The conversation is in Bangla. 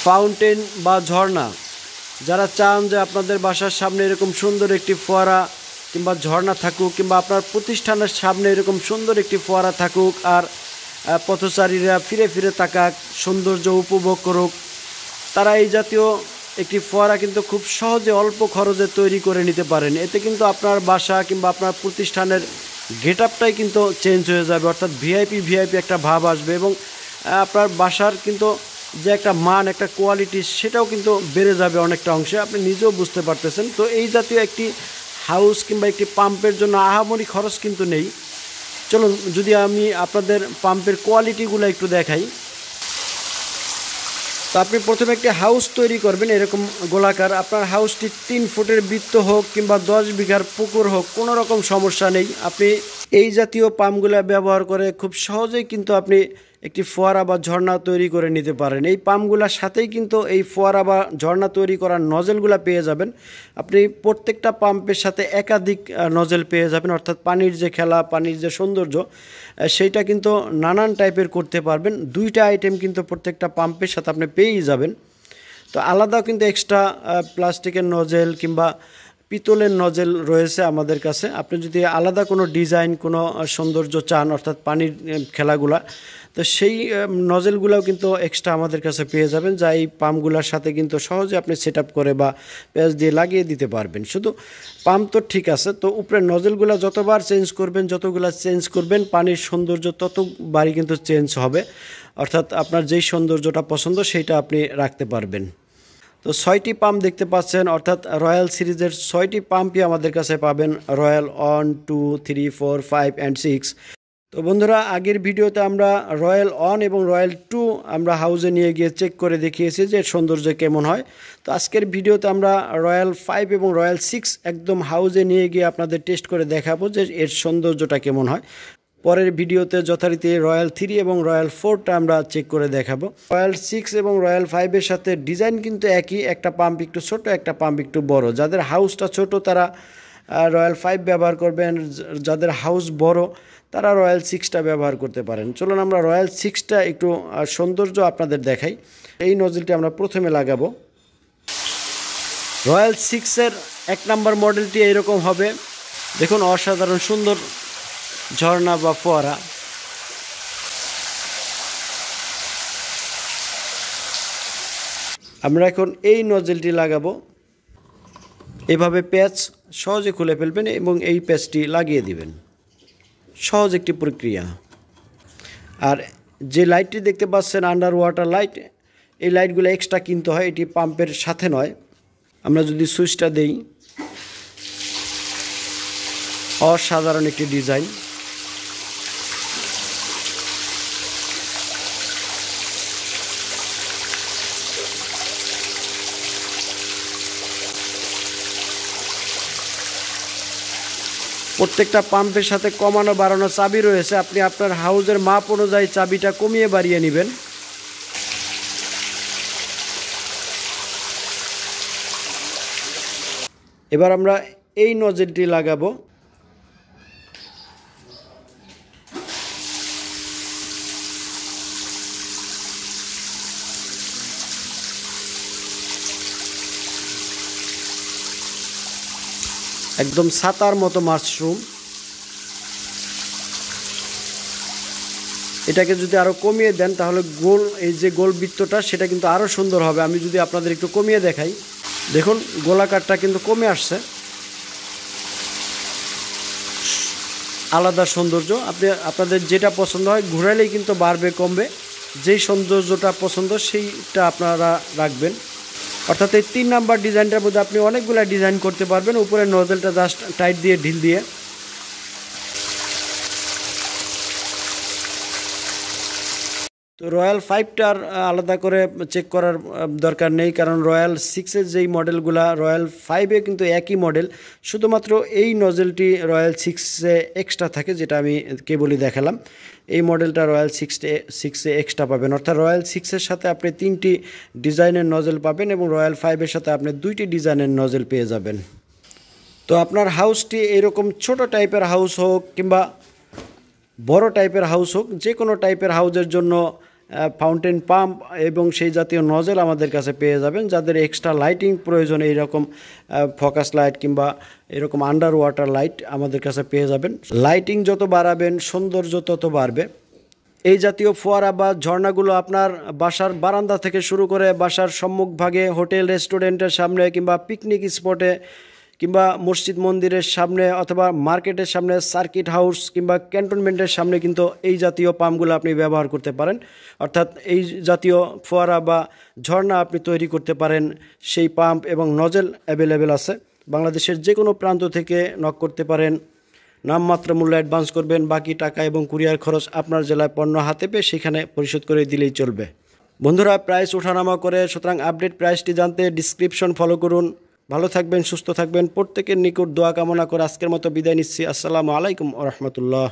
ফাউন্টেন বা ঝর্ণা যারা চান যে আপনাদের বাসার সামনে এরকম সুন্দর একটি ফোয়ারা কিংবা ঝর্ণা থাকুক, কিংবা আপনার প্রতিষ্ঠানের সামনে এরকম সুন্দর একটি ফোয়ারা থাকুক, আর পথচারীরা ফিরে ফিরে তাকাক, সৌন্দর্য উপভোগ করুক, তারা এই জাতীয় একটি ফোয়ারা কিন্তু খুব সহজে অল্প খরচে তৈরি করে নিতে পারেন। এতে কিন্তু আপনার বাসা কিংবা আপনার প্রতিষ্ঠানের গেট আপটাই কিন্তু চেঞ্জ হয়ে যাবে, অর্থাৎ ভিআইপি একটা ভাব আসবে, এবং আপনার বাসার কিন্তু যে একটা মান, একটা কোয়ালিটি, সেটাও কিন্তু বেড়ে যাবে অনেকটা অংশে, আপনি নিজেও বুঝতে পারতেছেন। তো এই জাতীয় একটি হাউস কিংবা একটি পাম্পের জন্য আহামরি খরচ কিন্তু নেই। চলুন যদি আমি আপনাদের পাম্পের কোয়ালিটিগুলো একটু দেখাই। তো আপনি প্রথমে একটি হাউস তৈরি করবেন এরকম গোলাকার। আপনার হাউসটি 3 ফুটের বৃত্ত হোক কিংবা 10 বিঘার পুকুর হোক, কোনো রকম সমস্যা নেই। আপনি এই জাতীয় পাম্পগুলো ব্যবহার করে খুব সহজেই কিন্তু আপনি একটি ফোয়ারা বা ঝর্ণা তৈরি করে নিতে পারেন। এই পাম্পগুলোর সাথেই কিন্তু এই ফোয়ারা বা ঝর্ণা তৈরি করার নজেলগুলো পেয়ে যাবেন। আপনি প্রত্যেকটা পাম্পের সাথে একাধিক নজেল পেয়ে যাবেন, অর্থাৎ পানির যে খেলা, পানির যে সৌন্দর্য, সেইটা কিন্তু নানান টাইপের করতে পারবেন। 2টা আইটেম কিন্তু প্রত্যেকটা পাম্পের সাথে আপনি পেয়েই যাবেন। তো আলাদাও কিন্তু এক্সট্রা প্লাস্টিকের নজেল কিংবা পিতলের নজেল রয়েছে আমাদের কাছে। আপনি যদি আলাদা কোনো ডিজাইন, কোনো সৌন্দর্য চান, অর্থাৎ পানির খেলাগুলা, তো সেই নজেলগুলোও কিন্তু এক্সট্রা আমাদের কাছে পেয়ে যাবেন, যা এই পাম্পগুলোর সাথে কিন্তু সহজে আপনি সেট আপ করে বা প্যাচ দিয়ে লাগিয়ে দিতে পারবেন। শুধু পাম্প তো ঠিক আছে, তো উপরে নজেলগুলো যতবার চেঞ্জ করবেন, যতগুলো চেঞ্জ করবেন, পানির সৌন্দর্য ততবারই কিন্তু চেঞ্জ হবে, অর্থাৎ আপনার যেই সৌন্দর্যটা পছন্দ সেইটা আপনি রাখতে পারবেন। তো 6টি পাম্প দেখতে পাচ্ছেন, অর্থাৎ রয়্যাল সিরিজের 6টি পাম্পই আমাদের কাছে পাবেন, রয়্যাল 1, 2, 3, 4, 5 and 6। তো বন্ধুরা, আগের ভিডিওতে আমরা রয়্যাল 1 এবং রয়্যাল 2 আমরা হাউসে নিয়ে গিয়ে চেক করে দেখিয়েছি যে এর সৌন্দর্য কেমন হয়। তো আজকের ভিডিওতে আমরা রয়্যাল 5 এবং রয়্যাল 6 একদম হাউসে নিয়ে গিয়ে আপনাদের টেস্ট করে দেখাবো যে এর সৌন্দর্যটা কেমন হয়। পরের ভিডিওতে যথারীতি রয়্যাল 3 এবং রয়্যাল 4টা আমরা চেক করে দেখাবো। রয়্যাল 6 এবং রয়্যাল 5-এর সাথে ডিজাইন কিন্তু একই, একটা পাম্প একটু ছোট, একটা পাম্প একটু বড়। যাদের হাউসটা ছোট তারা রয়্যাল 5 ব্যবহার করবেন, যাদের হাউস বড় তারা রয়্যাল 6টা ব্যবহার করতে পারেন। চলুন আমরা রয়্যাল 6টা একটু সৌন্দর্য আপনাদের দেখাই। এই নজলটি আমরা প্রথমে লাগাবো। রয়্যাল 6-এর 1 নম্বর মডেলটি এইরকম হবে। দেখুন, অসাধারণ সুন্দর ঝর্ণা বা ফোয়ারা। আমরা এখন এই নজলটি লাগাবো। এভাবে প্যাচ সহজে খুলে ফেলবেন এবং এই প্যাচটি লাগিয়ে দিবেন। সহজ একটি প্রক্রিয়া। আর যে লাইটটি দেখতে পাচ্ছেন আন্ডার ওয়াটার লাইট, এই লাইটগুলো এক্সট্রা কিনতে হয়, এটি পাম্পের সাথে নয়। আমরা যদি সুইচটা দেই, অসাধারণ একটি ডিজাইন। প্রত্যেকটা পাম্পের সাথে কমানো বাড়ানো চাবি রয়েছে। আপনি আপনার হাউসের মাপ অনুযায়ী চাবিটা কমিয়ে বাড়িয়ে নেবেন। এবার আমরা এই নজলটি লাগাবো। একদম ছাতার মতো মাশরুম। এটাকে যদি আরো কমিয়ে দেন তাহলে গোল, এই যে গোল বৃত্তটা, সেটা কিন্তু আরো সুন্দর হবে। আমি যদি আপনাদের একটু কমিয়ে দেখাই, দেখুন গোলাকারটা কিন্তু কমে আসছে। আলাদা সৌন্দর্য। আপনাদের যেটা পছন্দ হয় ঘুরাইলেই কিন্তু বাড়বে কমবে। যেই সৌন্দর্যটা পছন্দ সেইটা আপনারা রাখবেন। অর্থাৎ এই 3 নাম্বার ডিজাইনটার মধ্যে আপনি অনেকগুলো ডিজাইন করতে পারবেন। উপরে নজলটা জাস্ট টাইট দিয়ে ঢিল দিয়ে। তো রয়্যাল 5টার আলাদা করে চেক করার দরকার নেই, কারণ রয়্যাল 6-এর যেই মডেলগুলা রয়্যাল 5-এ কিন্তু একই মডেল। শুধুমাত্র এই নজলটি রয়্যাল 6-এ এক্সট্রা থাকে, যেটা আমি কেবলই দেখালাম। এই মডেলটা রয়্যাল 6-এ এক্সট্রা পাবেন, অর্থাৎ রয়্যাল 6-এর সাথে আপনি 3টি ডিজাইনের নজল পাবেন এবং রয়্যাল 5-এর সাথে আপনি 2টি ডিজাইনের নজল পেয়ে যাবেন। তো আপনার হাউসটি এরকম ছোট টাইপের হাউস হোক কিংবা বড় টাইপের হাউস হোক, যে কোনো টাইপের হাউসের জন্য ফাউন্টেন পাম্প এবং সেই জাতীয় নজেল আমাদের কাছে পেয়ে যাবেন। যাদের এক্সট্রা লাইটিং প্রয়োজন, এইরকম ফোকাস লাইট কিংবা এরকম আন্ডার ওয়াটার লাইট আমাদের কাছে পেয়ে যাবেন। লাইটিং যত বাড়াবেন সৌন্দর্য তত বাড়বে। এই জাতীয় ফোয়ারা বা ঝর্ণাগুলো আপনার বাসার বারান্দা থেকে শুরু করে বাসার সম্মুখভাগে, হোটেল রেস্টুরেন্টের সামনে কিংবা পিকনিক স্পটে কিংবা মসজিদ মন্দিরের সামনে অথবা মার্কেটের সামনে, সার্কিট হাউস কিংবা ক্যান্টনমেন্টের সামনে কিন্তু এই জাতীয় পাম্পগুলো আপনি ব্যবহার করতে পারেন। অর্থাৎ এই জাতীয় ফোয়ারা বা ঝর্ণা আপনি তৈরি করতে পারেন। সেই পাম্প এবং নজেল অ্যাভেলেবেল আছে। বাংলাদেশের যে কোনো প্রান্ত থেকে নক করতে পারেন। নামমাত্র মূল্য অ্যাডভান্স করবেন, বাকি টাকা এবং কুরিয়ার খরচ আপনার জেলায় পণ্য হাতে পেয়ে সেখানে পরিশোধ করে দিলেই চলবে। বন্ধুরা, প্রাইস ওঠানামা করে, সুতরাং আপডেট প্রাইসটি জানতে ডিসক্রিপশন ফলো করুন। ভালো থাকবেন, সুস্থ থাকবেন। প্রত্যেকের নিকট দোয়া কামনা করে আজকের মতো বিদায় নিচ্ছি। আসসালামু আলাইকুম ওয়া রাহমাতুল্লাহ।